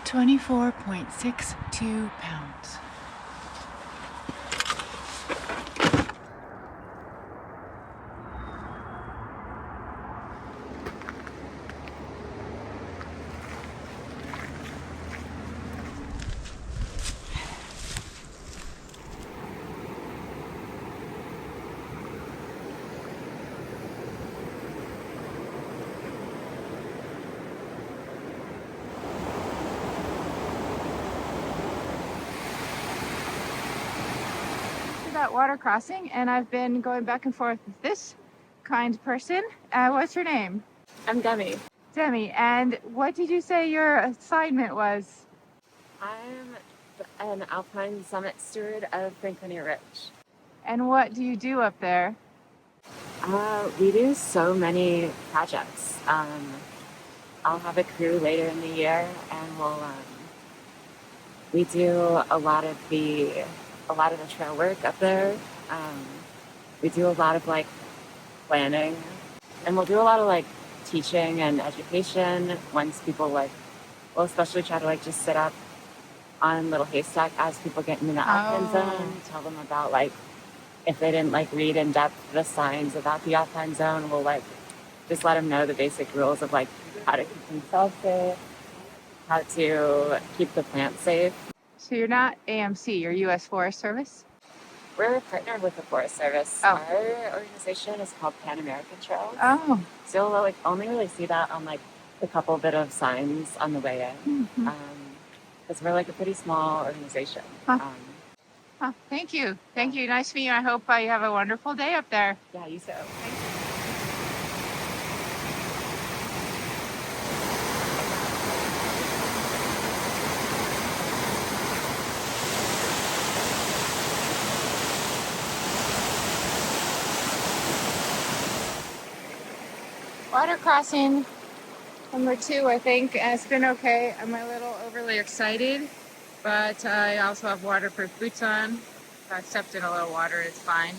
24.62 pounds. That water crossing, and I've been going back and forth with this kind person. What's your name? I'm Demi. Demi, and what did you say your assignment was? I'm an Alpine Summit Steward of Franconia Ridge. And what do you do up there? We do so many projects. I'll have a crew later in the year, and we do a lot of the trail work up there. We do a lot of planning, and we'll do a lot of teaching and education. Once people we'll especially try to just sit up on Little Haystack as people get into the Alpine Zone, tell them about if they didn't read in depth the signs about the Alpine Zone, we'll just let them know the basic rules of how to keep themselves safe, how to keep the plants safe. So you're not AMC, you're U.S. Forest Service? We're partnered with the Forest Service. Oh. Our organization is called Pan American Trails. Oh. So you'll only really see that on a couple bit of signs on the way in. Because we're a pretty small organization. Huh. Thank you. Thank you. Nice to meet you. I hope you have a wonderful day up there. Yeah, you too. Thank you. Water crossing number 2, I think, and it's been okay. I'm a little overly excited, but I also have waterproof boots on. If I stepped in a little water, it's fine.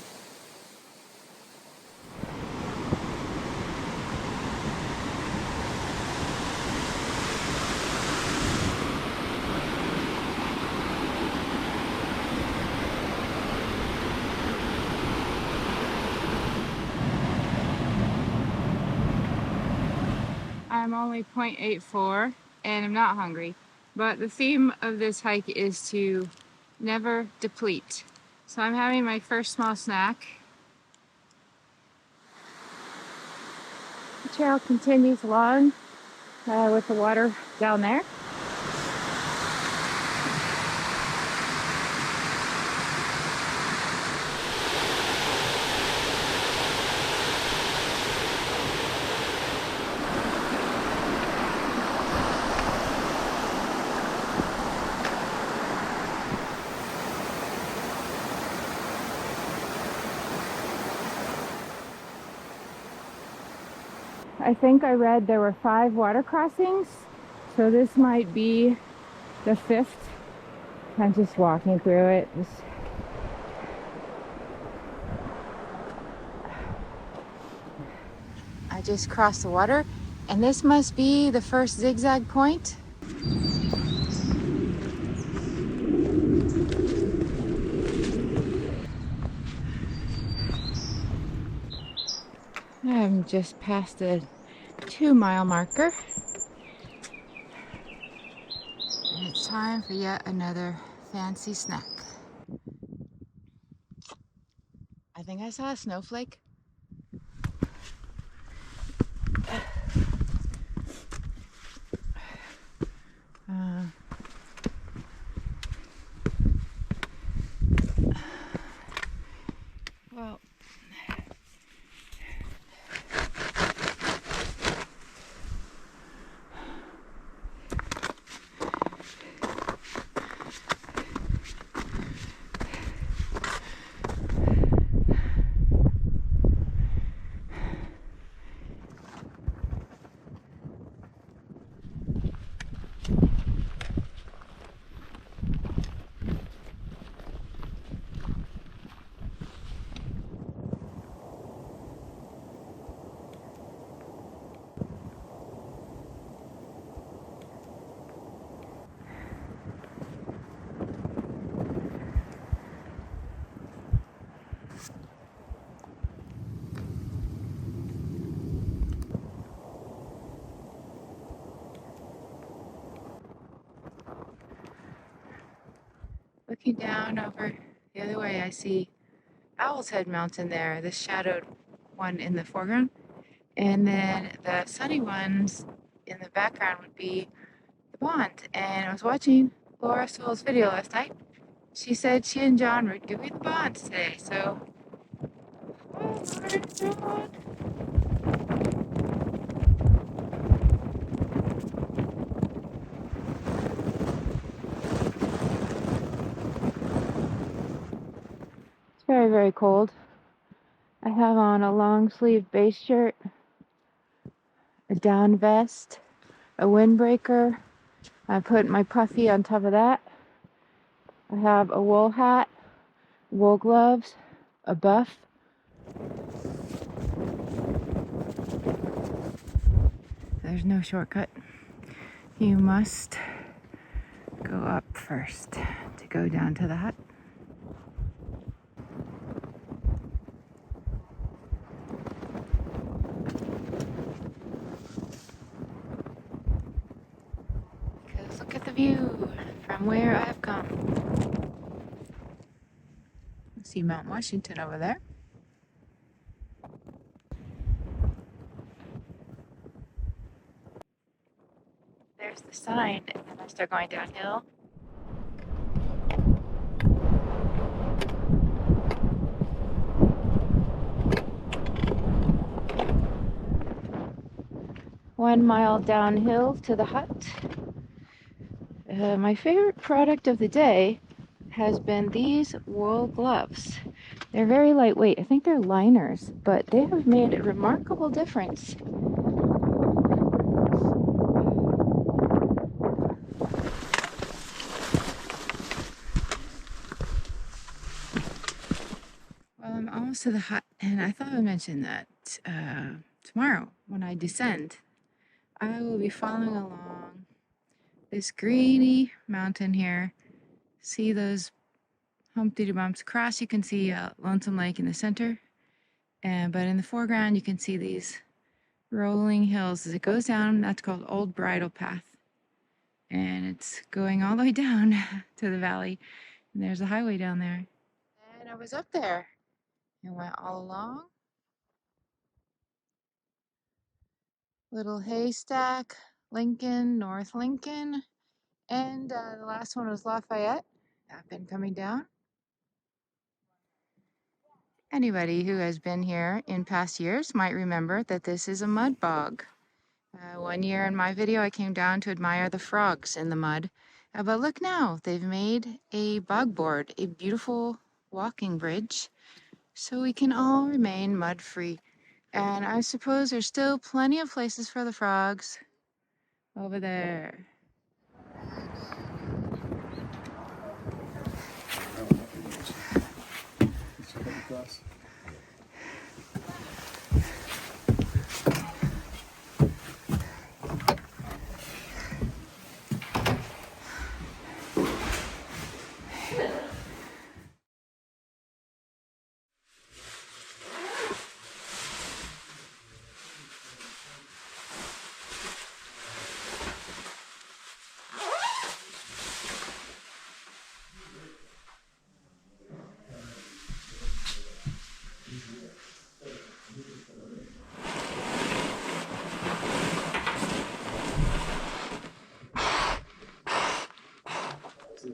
I'm only 0.84 and I'm not hungry, but the theme of this hike is to never deplete. So I'm having my first small snack. The trail continues along with the water down there. I think I read there were 5 water crossings, so this might be the 5th. I'm just walking through it. I just crossed the water, and this must be the first zigzag point. I'm just past the 2-mile marker. And it's time for yet another fancy snack. I think I saw a snowflake. Well, looking down over the other way, I see Owl's Head Mountain there, the shadowed one in the foreground. And then the sunny ones in the background would be the pond. And I was watching Laura Sewell's video last night. She said she and John were doing the bonds today. So, oh, Laura and John. It's very, very cold. I have on a long sleeve base shirt, a down vest, a windbreaker. I put my puffy on top of that. I have a wool hat, wool gloves, a buff. There's no shortcut. You must go up first to go down to the hut. Because look at the view from where I've come. See Mount Washington over there. There's the sign, and then I start going downhill. One mile downhill to the hut. My favorite product of the day has been these wool gloves. They're very lightweight. I think they're liners, but they have made a remarkable difference. Well, I'm almost to the hut, and I thought I would mention that tomorrow, when I descend, I will be following along this greeny mountain here. See those Humpty Bumps across? You can see Lonesome Lake in the center, but in the foreground you can see these rolling hills as it goes down. That's called Old Bridle Path, and it's going all the way down to the valley. And there's a highway down there. And I was up there and went all along. Little Haystack, Lincoln, North Lincoln, and the last one was Lafayette. I've been coming down. Anybody who has been here in past years might remember that this is a mud bog. One year in my video, I came down to admire the frogs in the mud. But look now, they've made a bog board, a beautiful walking bridge, so we can all remain mud-free. And I suppose there's still plenty of places for the frogs over there.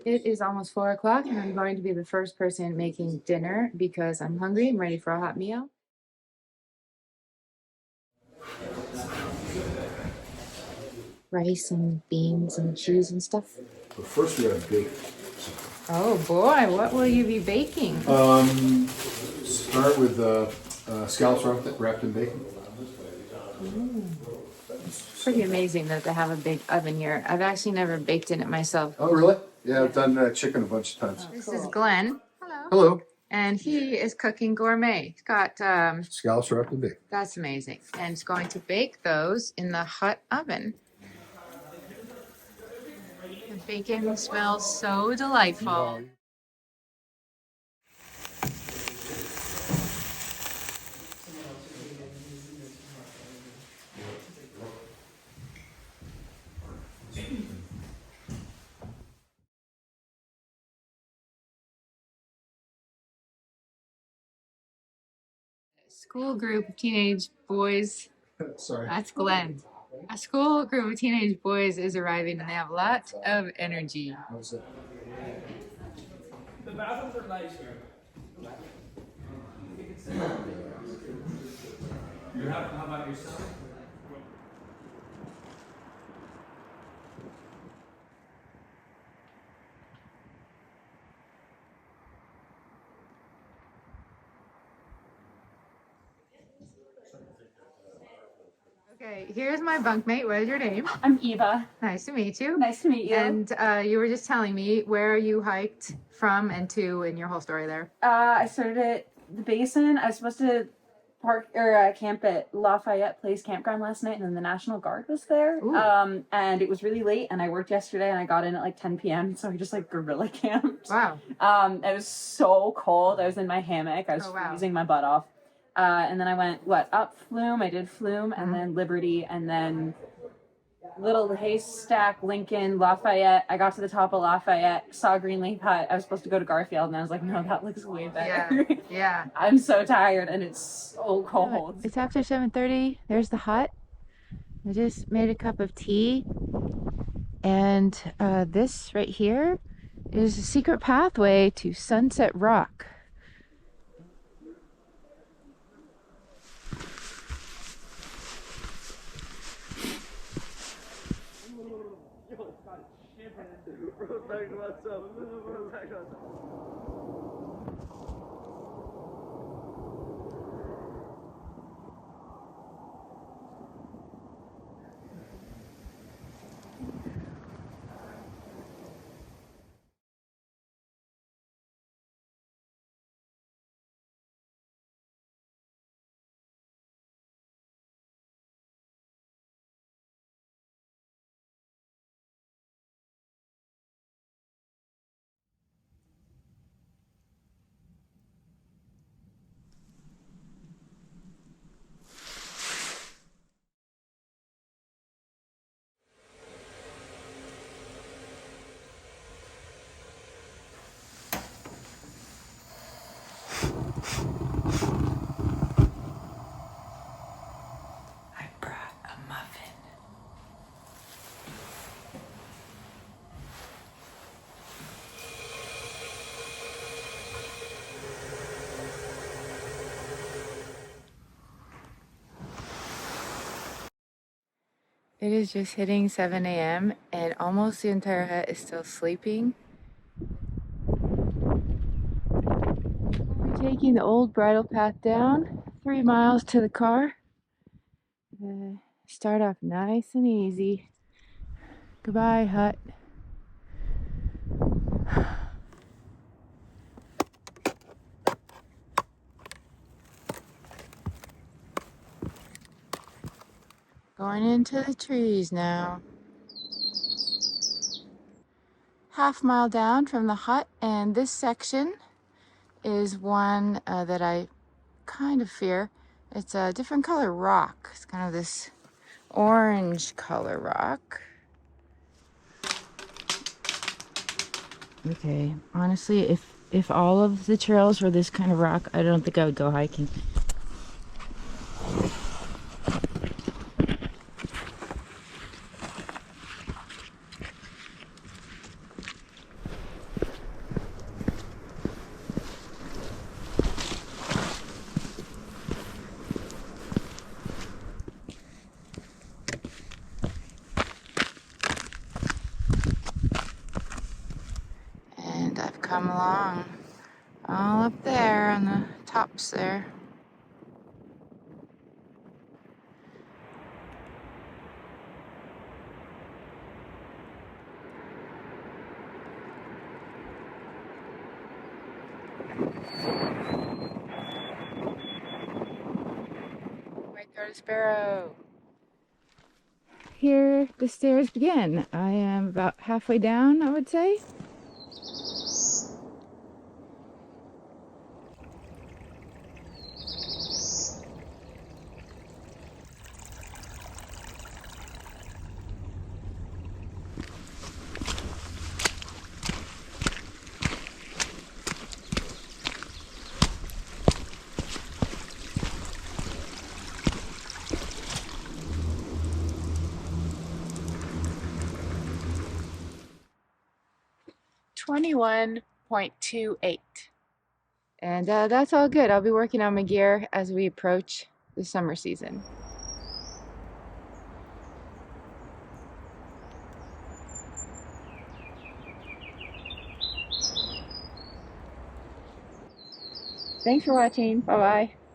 It is almost 4 o'clock, and I'm going to be the first person making dinner because I'm hungry. I'm ready for a hot meal. Rice and beans and cheese and stuff. But first we gotta bake. Oh boy, what will you be baking? Start with scallops wrapped in bacon. It's pretty amazing that they have a big oven here. I've actually never baked in it myself. Oh, really? Yeah, I've done chicken a bunch of times. This is Glenn. Hello. Hello. And he is cooking gourmet. He's got, Scallops wrapped in bacon. that's amazing. And he's going to bake those in the hut oven. The bacon smells so delightful. School group of teenage boys. Sorry. That's Glenn. A school group of teenage boys is arriving and they have a lot of energy. How's it? The bathrooms are nice here. How about yourself? Okay, here's my bunkmate. What is your name? I'm Eva. Nice to meet you. Nice to meet you. And you were just telling me where you hiked from and to and your whole story there. I started at the basin. I was supposed to park or camp at Lafayette Place Campground last night, and then the National Guard was there. Ooh. And it was really late, and I worked yesterday, and I got in at like 10 p.m. So I just like guerrilla camped. Wow. It was so cold. I was in my hammock. I was freezing my butt off. And then I went up Flume. I did Flume, and then Liberty, and then Little Haystack, Lincoln, Lafayette. I got to the top of Lafayette, saw Greenleaf Hut. I was supposed to go to Garfield, and I was like, no, that looks way better. Yeah. Yeah. I'm so tired, and it's so cold. It's after 7:30. There's the hut. I just made a cup of tea. And this right here is a secret pathway to Sunset Rock. I brought a muffin. It is just hitting 7 a.m. and almost the entire hut is still sleeping. We're taking the Old Bridle Path down 3 miles to the car. Start off nice and easy. Goodbye, hut. Going into the trees now. Half mile down from the hut, and this section is one that I kind of fear. It's a different color rock. It's kind of this orange color rock. Okay, honestly, if all of the trails were this kind of rock, I don't think I would go hiking. And I've come along all up there on the tops there. White-throated sparrow. Here the stairs begin. I am about halfway down, I would say. 21.28. And that's all good. I'll be working on my gear as we approach the summer season. Thanks for watching. Bye-bye.